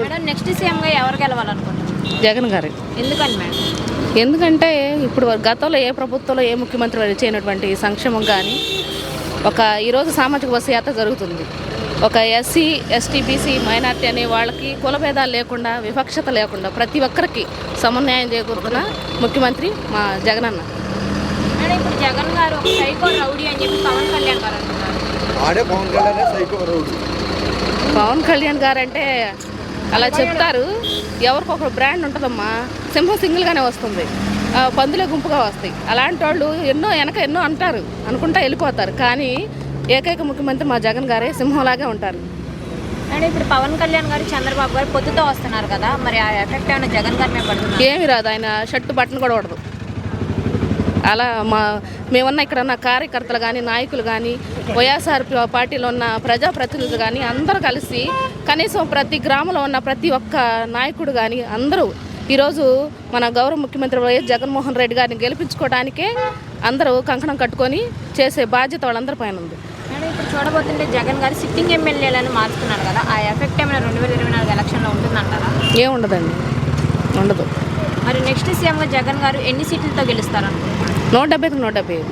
Madam next సీఎంగా ఎవరు గెలవాలనుకుంటున్నారు? జగన్ గారు. ఎందుకని మేడం? ఎందుకంటే ఇప్పుడు గతంలో ఏ ప్రభుత్వంలో ఏ ముఖ్యమంత్రి చేయనటువంటి సంక్షేమం కానీ ఈరోజు సామాజిక బస్సు యాత్ర జరుగుతుంది. ఒక ఎస్సీ ఎస్టీ బీసీ మైనార్టీ అనే వాళ్ళకి కులభేదాలు లేకుండా వివక్షత లేకుండా ప్రతి ఒక్కరికి సమన్యాయం చేకూరుతున్న ముఖ్యమంత్రి మా జగనన్న. మేడం ఇప్పుడు జగన్ గారు ఒక సైకో రౌడీ అని చెప్పి పవన్ కళ్యాణ్ గారు అంటున్నారు. పవన్ కళ్యాణ్ గారు అంటే అలా చెప్తారు. ఎవరికొకరు బ్రాండ్ ఉంటుందమ్మా. సింహం సింగిల్గానే వస్తుంది, పందులే గుంపుగా వస్తాయి. అలాంటి వాళ్ళు ఎన్నో అంటారు, అనుకుంటా వెళ్ళిపోతారు. కానీ ఏకైక ముఖ్యమంత్రి మా జగన్ గారే సింహంలాగే ఉంటారు. మేడం ఇప్పుడు పవన్ కళ్యాణ్ గారు చంద్రబాబు గారు పొత్తుతో వస్తున్నారు కదా, మరి ఆ ఎఫెక్ట్ ఏమైనా జగన్ గారి మీద పడుతుంది? ఏమి రాదు. ఆయన షర్టు బట్టను కూడా పడదు. అలా మేమున్న ఇక్కడ ఉన్న కార్యకర్తలు కానీ నాయకులు కానీ వైఎస్ఆర్ పార్టీలో ఉన్న ప్రజాప్రతినిధులు కానీ అందరూ కలిసి కనీసం ప్రతి గ్రామంలో ఉన్న ప్రతి ఒక్క నాయకుడు కానీ అందరూ ఈరోజు మన గౌరవ ముఖ్యమంత్రి వైఎస్ జగన్మోహన్ రెడ్డి గారిని గెలిపించుకోవడానికే అందరూ కంకణం కట్టుకొని చేసే బాధ్యత వాళ్ళందరి పైన ఉంది. మేడం ఇప్పుడు చూడబోతుంటే జగన్ గారు సిట్టింగ్ ఎమ్మెల్యేలను మార్చుకున్నారు కదా, ఆ ఎఫెక్ట్ ఏమైనా 2024 ఎలక్షన్లో ఉంటుందంటారా? ఏముండదండి, ఉండదు. మరి నెక్స్ట్ సీఎంగా జగన్ గారు ఎన్ని సీట్లతో గెలుస్తారనుకుంటున్నారు? 170కి 175.